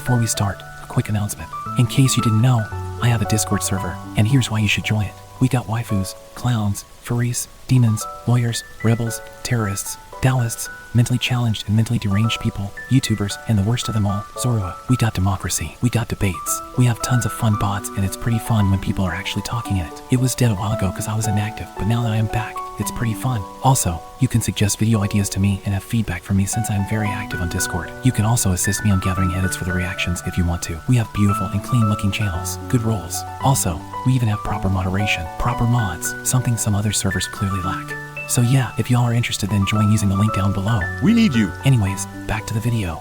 Before we start, a quick announcement. In case you didn't know, I have a Discord server, and here's why you should join it. We got waifus, clowns, furries, demons, lawyers, rebels, terrorists, Taoists, mentally challenged and mentally deranged people, YouTubers, and the worst of them all, Zorua. We got democracy. We got debates. We have tons of fun bots, and it's pretty fun when people are actually talking in it. It was dead a while ago because I was inactive, but now that I am back, it's pretty fun. Also, you can suggest video ideas to me and have feedback from me since I am very active on Discord. You can also assist me on gathering edits for the reactions if you want to. We have beautiful and clean looking channels, good roles. Also, we even have proper moderation, proper mods, something some other servers clearly lack. So yeah, if y'all are interested, then join using the link down below. We need you. Anyways, back to the video.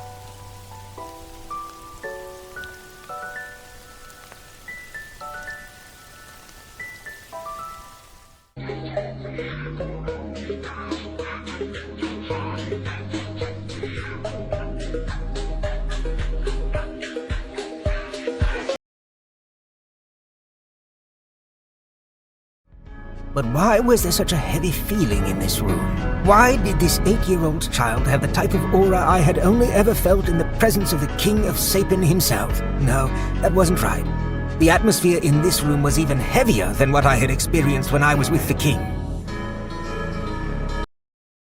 But why was there such a heavy feeling in this room? Why did this 8-year-old child have the type of aura I had only ever felt in the presence of the King of Sapin himself? No, that wasn't right. The atmosphere in this room was even heavier than what I had experienced when I was with the King.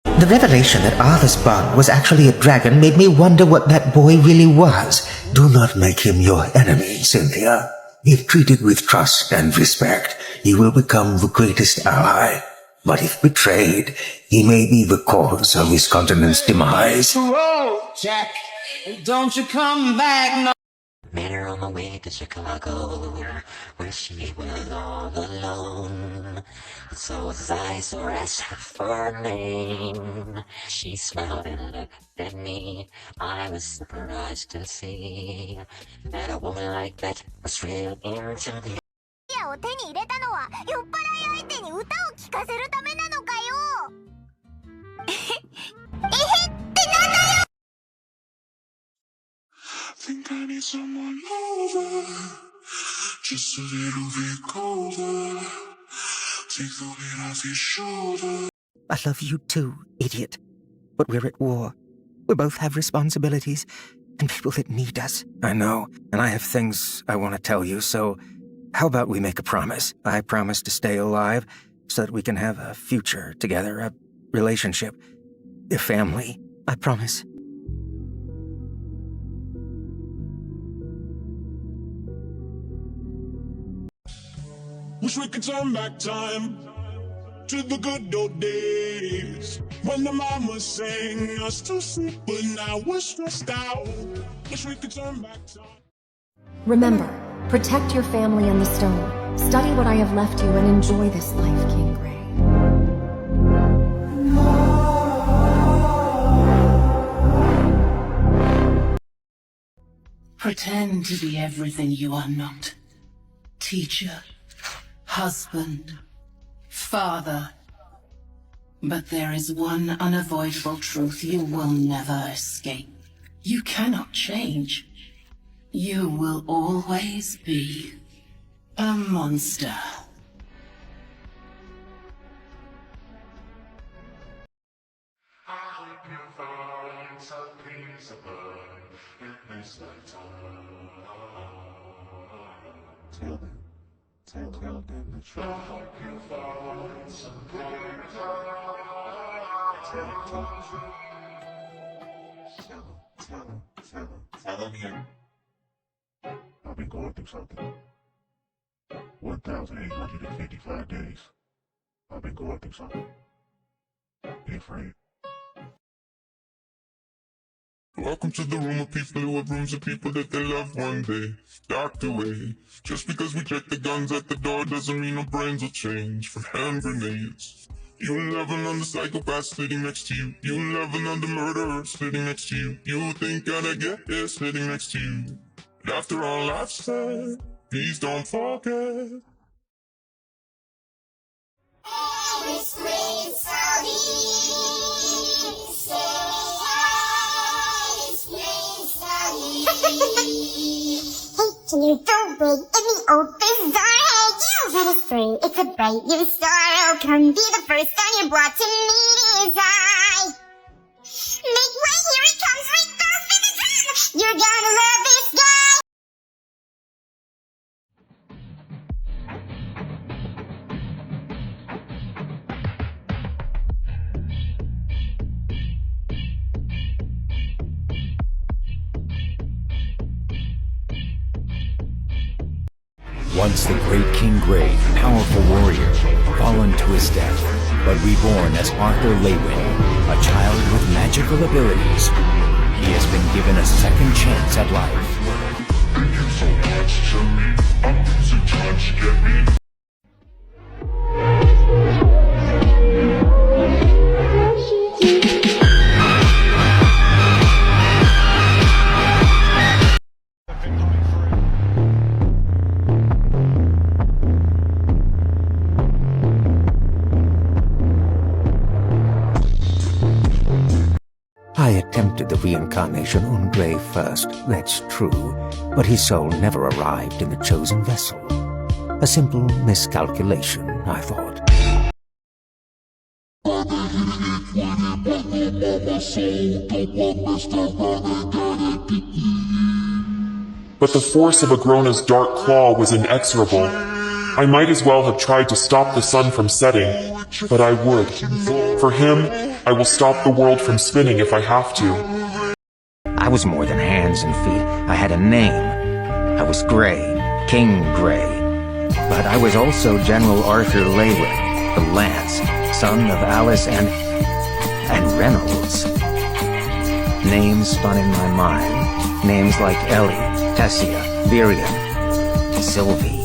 The revelation that Arthur's bond was actually a dragon made me wonder what that boy really was. Do not make him your enemy, Cynthia. If treated with trust and respect, he will become the greatest ally. But if betrayed, he may be the cause of his continent's demise. Whoa, Jack, don't you come back, no. Met her on the way to Chicago, where she was all alone. So as I saw her ask her for her name, she smiled and looked at me. I was surprised to see that a woman like that was real into the を手に入れたのは酔っ払い相手に歌を聴かせるためなのかよ。えへってなんだよ。 Think I need someone over, just a little bit colder. Take the weight off your shoulder. I love you too, idiot. But we're at war. We both have responsibilities and people that need us. I know, and I have things I want to tell you, so how about we make a promise? I promise to stay alive so that we can have a future together, a relationship, a family. I promise. Wish we could turn back time to the good old days when the mama sang us to sleep, but now we're stressed out. Wish we could turn back time. Remember, protect your family and the stone. Study what I have left you and enjoy this life, King Gray. Pretend to be everything you are not. Teacher, husband, father. But there is one unavoidable truth you will never escape. You cannot change. You will always be a monster. I hope you find some peace above in this lifetime. Tell them the truth. I hope you find some peace Tell them again. I've been going through something. 1,855 days. I've been going through something. Be afraid. Welcome to the room of people who have rooms of people that they love one day. Docked away. Just because we check the guns at the door doesn't mean our brains will change. For hand grenades. You'll never know the psychopath sitting next to you. You'll never know the murderer sitting next to you. You think I'd get here sitting next to you. But after all I've said, please don't forget. Can you don't wait in the old bazaar? Hey, you let us free. It's a bright new star. Oh, come be the first on your block to meet his eye. Make way, here he comes, Reincarnation! You're gonna love this guy. Once the great King Grey, powerful warrior, fallen to his death, but reborn as Arthur Leywin, a child with magical abilities. He has been given a second chance at life. Thank you so much, Jimmy. I'm losing touch, get me. I attempted the reincarnation on Grey first, that's true, but his soul never arrived in the chosen vessel. A simple miscalculation, I thought. But the force of Agrona's dark claw was inexorable. I might as well have tried to stop the sun from setting, but I would. For him, I will stop the world from spinning if I have to. I was more than hands and feet. I had a name. I was Grey, King Grey. But I was also General Arthur Leywin, the Lance, son of Alice and Reynolds. Names spun in my mind. Names like Ellie, Tessia, Virion, Sylvie.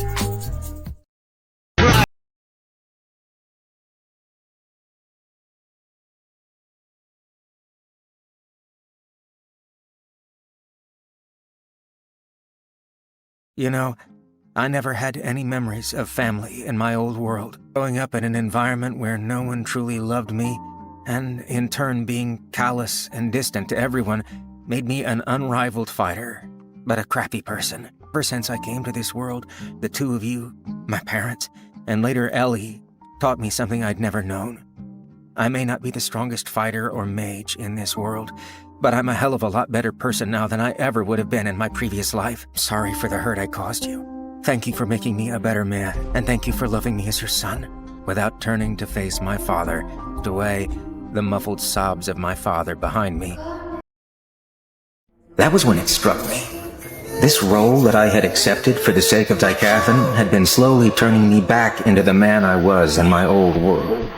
You know, I never had any memories of family in my old world. Growing up in an environment where no one truly loved me, and in turn being callous and distant to everyone, made me an unrivaled fighter, but a crappy person. Ever since I came to this world, the two of you, my parents, and later Ellie, taught me something I'd never known. I may not be the strongest fighter or mage in this world, but I'm a hell of a lot better person now than I ever would have been in my previous life. Sorry for the hurt I caused you. Thank you for making me a better man, and thank you for loving me as your son. Without turning to face my father, away the muffled sobs of my father behind me. That was when it struck me. This role that I had accepted for the sake of Dicathan had been slowly turning me back into the man I was in my old world.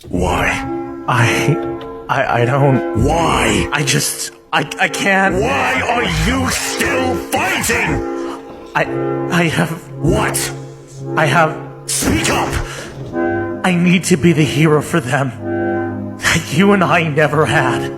Why? I don't... Why? I can't... Why are you still fighting? I have... What? I have... Speak up! I need to be the hero for them that you and I never had.